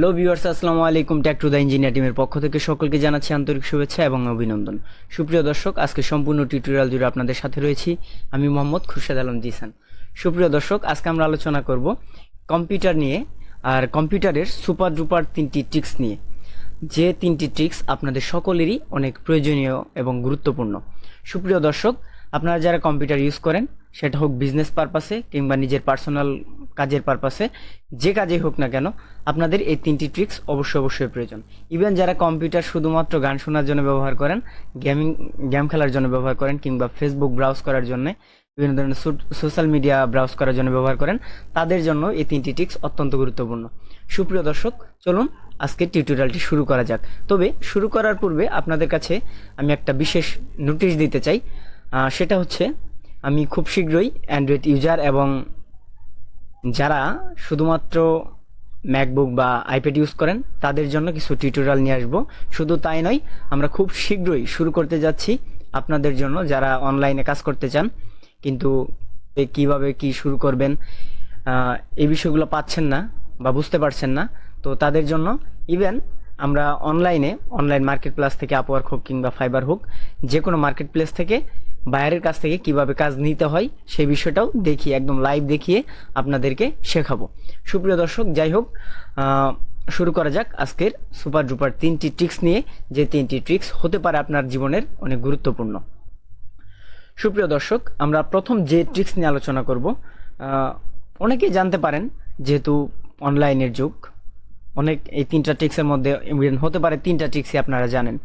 Hello viewers, আসসালামু আলাইকুম। ট্যাক to the engineer টিমের পক্ষ থেকে সকলকে জানাচ্ছি আন্তরিক শুভেচ্ছা এবং অভিনন্দন। সুপ্রিয় দর্শক, আজকে সম্পূর্ণ টিউটোরিয়াল জুড়ে আপনাদের সাথে রয়েছি আমি মোহাম্মদ খুরশেদ আলম জিসান। সুপ্রিয় দর্শক, আজকে আমরা আলোচনা করব কম্পিউটার নিয়ে, আর কম্পিউটারের সুপার ডুপার 3টি ট্রিক্স নিয়ে, যে 3টি ট্রিক্স আপনাদের সকলেরই অনেক প্রয়োজনীয় এবং গুরুত্বপূর্ণ। সুপ্রিয় দর্শক, আপনারা যারা কম্পিউটার ইউজ করেন, সেটা হোক বিজনেস পারপাসে কিংবা নিজের পার্সোনাল কাজের পারপাসে, যে কাজেই হোক না কেন, আপনাদের এই 3টি ট্রিক্স অবশ্যই প্রয়োজন। ইভেন যারা কম্পিউটার শুধুমাত্র গান শোনার জন্য ব্যবহার করেন, গেম খেলার জন্য ব্যবহার করেন, কিংবা ফেসবুক ব্রাউজ করার জন্য, বিভিন্ন ধরনের সোশ্যাল মিডিয়া ব্রাউজ করার জন্য ব্যবহার করেন, তাদের জন্য এই 3টি ট্রিক্স অত্যন্ত গুরুত্বপূর্ণ। সুপ্রিয় দর্শক, চলুন আজকের টিউটোরিয়ালটি শুরু করা যাক। তবে শুরু করার পূর্বে আপনাদের কাছে আমি একটা বিশেষ নোটিশ দিতে চাই। সেটা হচ্ছে, আমি খুব শীঘ্রই অ্যান্ড্রয়েড ইউজার এবং যারা শুধুমাত্র ম্যাকবুক বা আইপ্যাড ইউজ করেন তাদের জন্য কিছু টিউটোরিয়াল নিয়ে আসবো। শুধু তাই নয়, আমরা খুব শীঘ্রই শুরু করতে যাচ্ছি আপনাদের জন্য যারা অনলাইনে কাজ করতে চান কিন্তু কিভাবে কি শুরু করবেন এই বিষয়গুলো পাচ্ছেন না বা বুঝতে পারছেন না, তো তাদের জন্য ইভেন আমরা অনলাইন মার্কেট প্লেস থেকে, আপওয়ার্ক হোক কিংবা ফাইবার হোক, যে কোনো মার্কেট প্লেস থেকে বাইরের কাছ থেকে কিভাবে কাজ নিতে হয় সেই বিষয়টাও দেখিয়ে, একদম লাইভ দেখিয়ে আপনাদেরকে শেখাবো। সুপ্রিয় দর্শক, যাই হোক, শুরু করা যাক আজকের সুপার ডুপার 3টি ট্রিক্স নিয়ে, যে 3টি ট্রিক্স হতে পারে আপনার জীবনের অনেক গুরুত্বপূর্ণ। সুপ্রিয় দর্শক, আমরা প্রথম যে ট্রিক্স নিয়ে আলোচনা করব, অনেকেই জানতে পারেন যেহেতু অনলাইনের যুগ, অনেক এই 3টা ট্রিক্সের মধ্যে হতে পারে 3টা ট্রিক্সই আপনারা জানেন,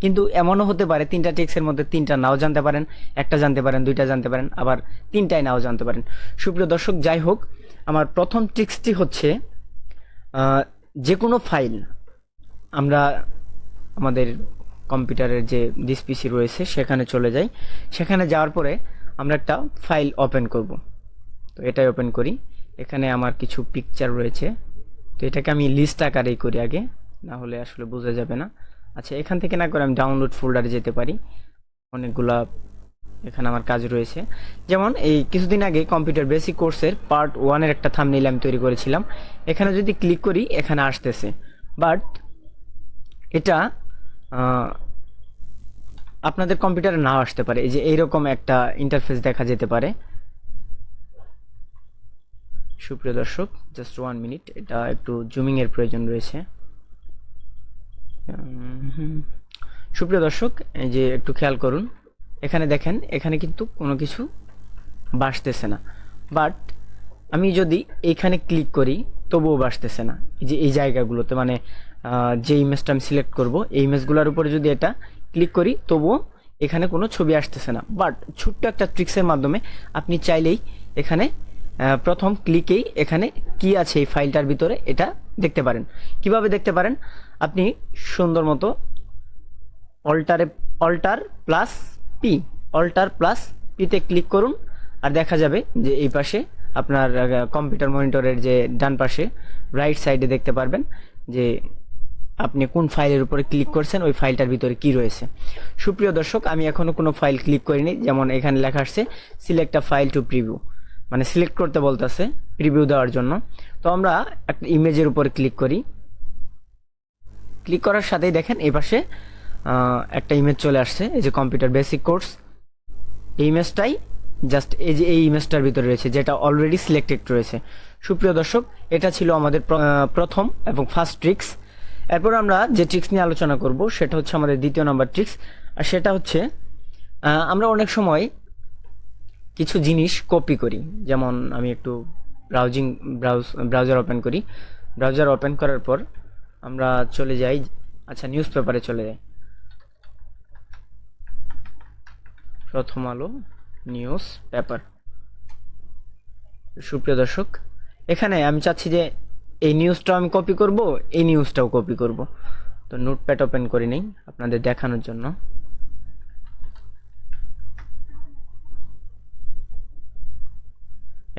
কিন্তু এমনও হতে পারে 3টা ট্রিক্সের মধ্যে 3টা নাও জানতে পারেন, একটা জানতে পারেন, 2টা জানতে পারেন, আবার 3টাই নাও জানতে পারেন। সুপ্রিয় দর্শক, যাই হোক, আমার প্রথম ট্রিক্সটি হচ্ছে, যে কোনো ফাইল আমরা আমাদের কম্পিউটারের যে ডিসপিসি রয়েছে সেখানে চলে যাই। সেখানে যাওয়ার পরে আমরা একটা ফাইল ওপেন করব। তো এটাই ওপেন করি। এখানে আমার কিছু পিকচার রয়েছে, তো এটাকে আমি লিস্ট আকারেই করি আগে, না হলে আসলে বোঝা যাবে না। আচ্ছা, এখান থেকে না করে আমি ডাউনলোড ফোল্ডারে যেতে পারি। অনেকগুলা এখানে আমার কাজ রয়েছে। যেমন এই কিছুদিন আগে কম্পিউটার বেসিক কোর্সের পার্ট 1-এর একটা থাম্বনেইল আমি তৈরি করেছিলাম। এখানে যদি ক্লিক করি এখানে আসতেছে, বাট এটা আপনাদের কম্পিউটারে নাও আসতে পারে। এই যে এইরকম একটা ইন্টারফেস দেখা যেতে পারে। সুপ্রিয় দর্শক, জাস্ট 1 মিনিট, এটা একটু জুমিং এর প্রয়োজন রয়েছে। সুপ্রিয় দর্শক, এই যে একটু খেয়াল করুন, এখানে দেখেন, এখানে কিন্তু কোনো কিছু বাসতেছে না, বাট আমি যদি এখানে ক্লিক করি তবুও বাসতেছে না। এই যে এই জায়গাগুলোতে, মানে যে ইমেজটা আমি সিলেক্ট করব এই ইমেজগুলোর উপরে যদি এটা ক্লিক করি তবুও এখানে কোনো ছবি আসতেছে না। বাট ছোট্ট একটা ট্রিক্সের মাধ্যমে আপনি চাইলেই এখানে প্রথম ক্লিকেই এখানে কি আছে এই ফাইলটার ভিতরে এটা দেখতে পারেন। কিভাবে দেখতে পারেন? আপনি সুন্দর মতো অল্টার প্লাস পিতে ক্লিক করুন, আর দেখা যাবে যে এই পাশে আপনার কম্পিউটার মনিটরের যে ডান পাশে রাইট সাইডে দেখতে পারবেন যে আপনি কোন ফাইলের উপরে ক্লিক করছেন, ওই ফাইলটার ভিতরে কি রয়েছে। সুপ্রিয় দর্শক, আমি এখনো কোনো ফাইল ক্লিক করিনি। যেমন এখানে লেখা আসছে select a file to preview, মানে সিলেক্ট করতে বলতেছে প্রিভিউ দেওয়ার জন্য। তো আমরা একটা ইমেজের উপরে ক্লিক করি। ক্লিক করার সাথেই দেখেন এই পাশে একটা ইমেজ চলে আসছে, এই যে কম্পিউটার বেসিক কোর্স। এই ইমেজটাই জাস্ট এই যে এই ইমেজটার ভিতরে রয়েছে, যেটা অলরেডি সিলেক্টেড রয়েছে। সুপ্রিয় দর্শক, এটা ছিল আমাদের প্রথম এবং ফার্স্ট ট্রিক্স। এরপর আমরা যে ট্রিক্স নিয়ে আলোচনা করব সেটা হচ্ছে আমাদের দ্বিতীয় নম্বর ট্রিক্স, আর সেটা হচ্ছে আমরা অনেক সময় কিছু জিনিস কপি করি। যেমন আমি একটু ব্রাউজার ওপেন করি। ব্রাউজার ওপেন করার পর আমরা চলে যাই, আচ্ছা, নিউজ পেপারে চলে যাই। প্রথম আলো নিউজ পেপার। সুপ্রিয় দর্শক, এখানে আমি চাচ্ছি যে এই নিউজটাও আমি কপি করব, এই নিউজটাও কপি করব। তো নোটপ্যাড ওপেন করে নেই আপনাদের দেখানোর জন্য।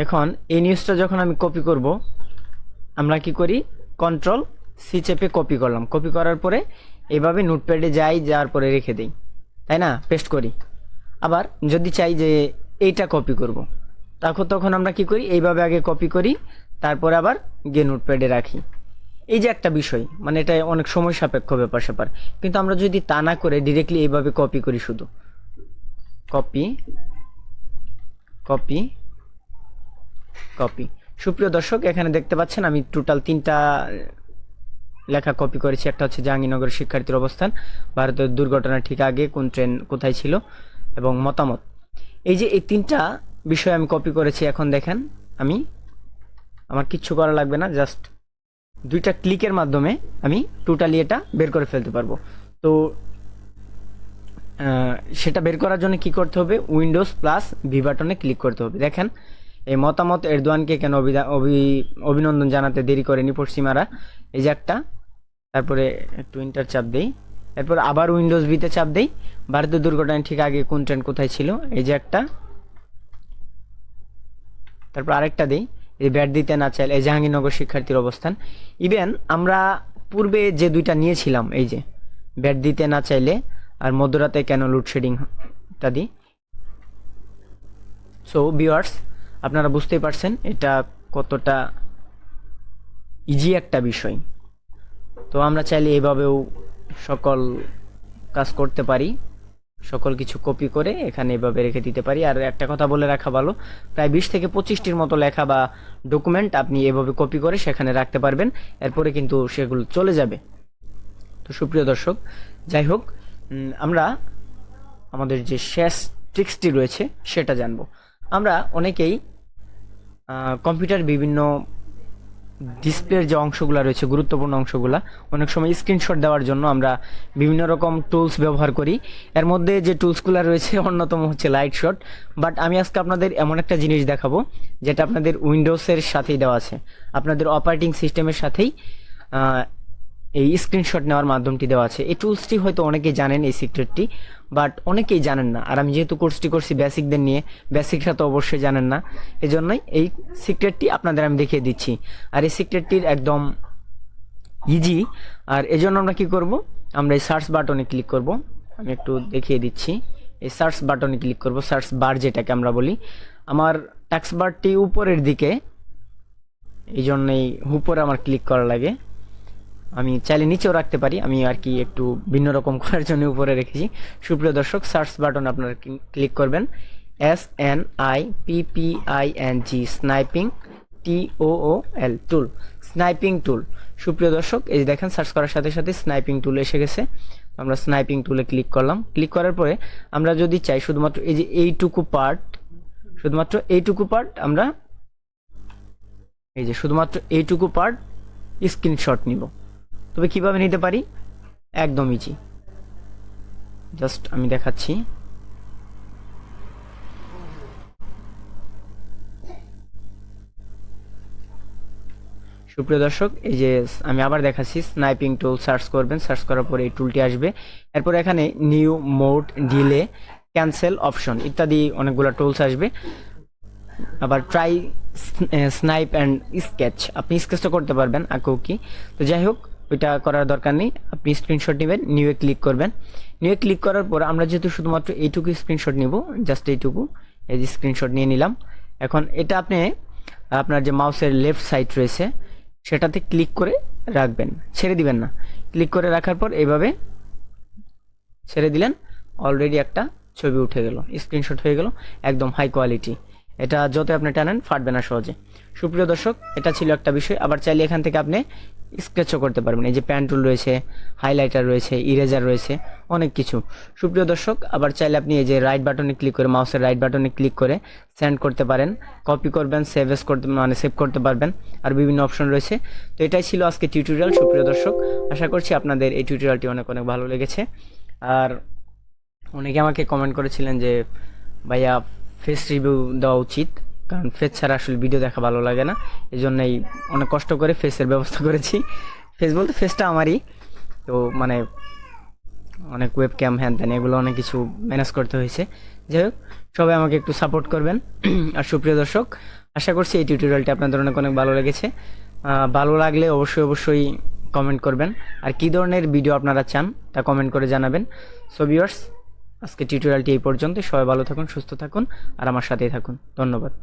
এখন এই নিউজটা যখন আমি কপি করব, আমরা কি করি, কন্ট্রোল সি চেপে কপি করলাম। কপি করার পরে এইভাবে নোটপ্যাডে যাওয়ার পরে রেখে দিই, তাই না, পেস্ট করি। আবার যদি চাই যে এইটা কপি করব, তখন আমরা কি করি, এইভাবে আগে কপি করি, তারপর আবার গিয়ে নোটপ্যাডে রাখি। এই যে একটা বিষয়, মানে এটা অনেক সময় সাপেক্ষ ব্যাপার স্যাপার। কিন্তু আমরা যদি তা না করে ডিরেক্টলি এইভাবে কপি করি, শুধু কপি কপি কপি। সুপ্রিয় দর্শক, এখানে দেখতে পাচ্ছেন আমি টোটাল 3টা লেখা কপি করেছি। একটা হচ্ছে জাহাঙ্গীরনগরের শিক্ষার্থীর অবস্থান, ভারতের দুর্ঘটনার ঠিক আগে কোন ট্রেন কোথায় ছিল, এবং মতামত। এই যে এই 3টা বিষয় আমি কপি করেছি। এখন দেখেন আমার কিচ্ছু করা লাগবে না, জাস্ট 2টা ক্লিকের মাধ্যমে আমি টোটালি এটা বের করে ফেলতে পারবো। তো সেটা বের করার জন্য কি করতে হবে, উইন্ডোজ প্লাস ভি বাটনে ক্লিক করতে হবে। দেখেন এই মতামত এরদোয়ানকে কেন অভিনন্দন জানাতে দেরি করেনি পশ্চিমারা, এই যে একটা। তারপরে একটু ইন্টার চাপ দেই, এরপর আবার উইন্ডোজ ভিতে চাপ দেই, ভারতের দুর্ঘটনায় ঠিক আগে কোন ট্রেন কোথায় ছিল, এই যে একটা। তারপর আরেকটা দিই, এই ব্যাট দিতে না চাইলে এই জাহাঙ্গীরনগর শিক্ষার্থীর অবস্থান। ইভেন আমরা পূর্বে যে 2টা নিয়েছিলাম, এই যে ব্যাট দিতে না চাইলে আর মধ্যরাতে কেন লোডশেডিং ইত্যাদি। সো ভিউয়ার্স, আপনারা বুঝতেই পারছেন এটা কতটা ইজি একটা বিষয়। তো আমরা চাইলে এভাবেও সকল কাজ করতে পারি, সকল কিছু কপি করে এখানে এভাবে রেখে দিতে পারি। আর একটা কথা বলে রাখা ভালো, প্রায় 20 থেকে 25টির মতো লেখা বা ডকুমেন্ট আপনি এভাবে কপি করে সেখানে রাখতে পারবেন, এরপরে কিন্তু সেগুলো চলে যাবে। তো সুপ্রিয় দর্শক, যাই হোক, আমরা আমাদের যে শেষ ট্রিক্সটি রয়েছে সেটা জানবো। আমরা অনেকেই কম্পিউটার বিভিন্ন ডিসপ্লের যে অংশগুলো রয়েছে, গুরুত্বপূর্ণ অংশগুলো, অনেক সময় স্ক্রিনশট দেওয়ার জন্য আমরা বিভিন্ন রকম টুলস ব্যবহার করি। এর মধ্যে যে টুলসগুলো রয়েছে অন্যতম হচ্ছে লাইট শট। বাট আমি আজকে আপনাদের এমন একটা জিনিস দেখাবো যেটা আপনাদের উইন্ডোজের সাথেই দেওয়া আছে, আপনাদের অপারেটিং সিস্টেমের সাথেই এই স্ক্রিনশট নেওয়ার মাধ্যমটি দেওয়া আছে। এই টুলসটি হয়তো অনেকেই জানেন, এই সিক্রেটটি, বাট অনেকেই জানেন না। আর আমি যেহেতু কোর্সটি করছি বেসিকদের নিয়ে, বেসিকরা তো অবশ্যই জানেন না, এই জন্যই এই সিক্রেটটি আপনাদের আমি দেখিয়ে দিচ্ছি। আর এই সিক্রেটটির একদম ইজি। আর এই জন্য আমরা কি করব, আমরা এই সার্চ বাটনে ক্লিক করব। আমি একটু দেখিয়ে দিচ্ছি, এই সার্চ বাটনে ক্লিক করব, সার্চ বার যেটাকে আমরা বলি। আমার টাক্স বারটি উপরের দিকে, এই জন্যই উপরে আমার ক্লিক করা লাগে। আমি চাইলে নিচেও রাখতে পারি, আমি আর কি একটু ভিন্ন রকম করার জন্য উপরে রেখেছি। সুপ্রিয় দর্শক, সার্চ বাটন আপনারা ক্লিক করবেন, SNIPPING, স্নাইপিং, TOOL, টুল, স্নাইপিং টুল। সুপ্রিয় দর্শক, এই দেখেন সার্চ করার সাথে সাথে স্নাইপিং টুল এসে গেছে। আমরা স্নাইপিং টুলে ক্লিক করলাম। ক্লিক করার পরে আমরা যদি চাই শুধুমাত্র এই যে এইটুকু পার্ট, শুধুমাত্র এইটুকু পার্ট আমরা, এই যে শুধুমাত্র এইটুকু পার্ট স্ক্রিনশট নিব। তবে কিভাবে নিতে পারি, একদম ইজি, জাস্ট আমি দেখাচ্ছি। সুপ্রিয় দর্শক, এই যে আমি আবার দেখাচ্ছি, স্নাইপিং টুল সার্চ করবেন, সার্চ করার পরে এই টুলটি আসবে। এরপর এখানে new, mode, delay, cancel option ইত্যাদি অনেকগুলো টুলস আসবে। আবার ট্রাই স্নাইপ অ্যান্ড স্কেচ, আপনি স্কেচটা করতে পারবেন আঁকো কি। তো যাই হোক, ওইটা করার দরকার নেই, আপনি স্ক্রিনশট নেবেন, নিউয়ে ক্লিক করবেন। নিউয়ে ক্লিক করার পর আমরা যেহেতু শুধুমাত্র এইটুকু স্ক্রিনশট নিব, জাস্ট এইটুকু, এই যে স্ক্রিনশট নিয়ে নিলাম। এখন এটা আপনি আপনার যে মাউসের লেফট সাইড রয়েছে সেটাতে ক্লিক করে রাখবেন, ছেড়ে দিবেন না। ক্লিক করে রাখার পর এইভাবে ছেড়ে দিলেন, অলরেডি একটা ছবি উঠে গেল, স্ক্রিনশট হয়ে গেল, একদম হাই কোয়ালিটি। এটা যত আপনি টানেন ফাটবে না সহজে। সুপ্রিয় দর্শক, এটা ছিল একটা বিষয়। আবার চাইলে এখান থেকে আপনি স্কেচও করতে পারবেন, এই যে প্যান টুল রয়েছে, হাইলাইটার রয়েছে, ইরেজার রয়েছে, অনেক কিছু। সুপ্রিয় দর্শক, আবার চাইলে আপনি এই যে রাইট বাটনে ক্লিক করে, মাউসের রাইট বাটনে ক্লিক করে সেন্ড করতে পারেন, কপি করবেন, সেভ করতে পারবেন, আর বিভিন্ন অপশন রয়েছে। তো এটাই ছিল আজকে টিউটোরিয়াল। সুপ্রিয় দর্শক, আশা করছি আপনাদের এই টিউটোরিয়ালটি অনেক অনেক ভালো লেগেছে। আর অনেকে আমাকে কমেন্ট করেছিলেন যে ভাইয়া ফেস রিভিউ দেওয়া উচিত, কারণ ফেস ছাড়া আসলে ভিডিও দেখা ভালো লাগে না। এই জন্যই অনেক কষ্ট করে ফেসের ব্যবস্থা করেছি। ফেস বলতে ফেসটা আমারই, তো মানে অনেক ওয়েব ক্যাম হ্যান ত্যান এগুলো অনেক কিছু ম্যানেজ করতে হয়েছে। যাই হোক, সবাই আমাকে একটু সাপোর্ট করবেন। আর সুপ্রিয় দর্শক, আশা করছি এই টিউটোরিয়ালটি আপনাদের অনেক অনেক ভালো লেগেছে। ভালো লাগলে অবশ্যই অবশ্যই কমেন্ট করবেন, আর কী ধরনের ভিডিও আপনারা চান তা কমেন্ট করে জানাবেন। সো ভিউয়ার্স, আজকে টিউটোরিয়ালটি এই পর্যন্ত। সবাই ভালো থাকুন, সুস্থ থাকুন, আর আমার সাথেই থাকুন। ধন্যবাদ।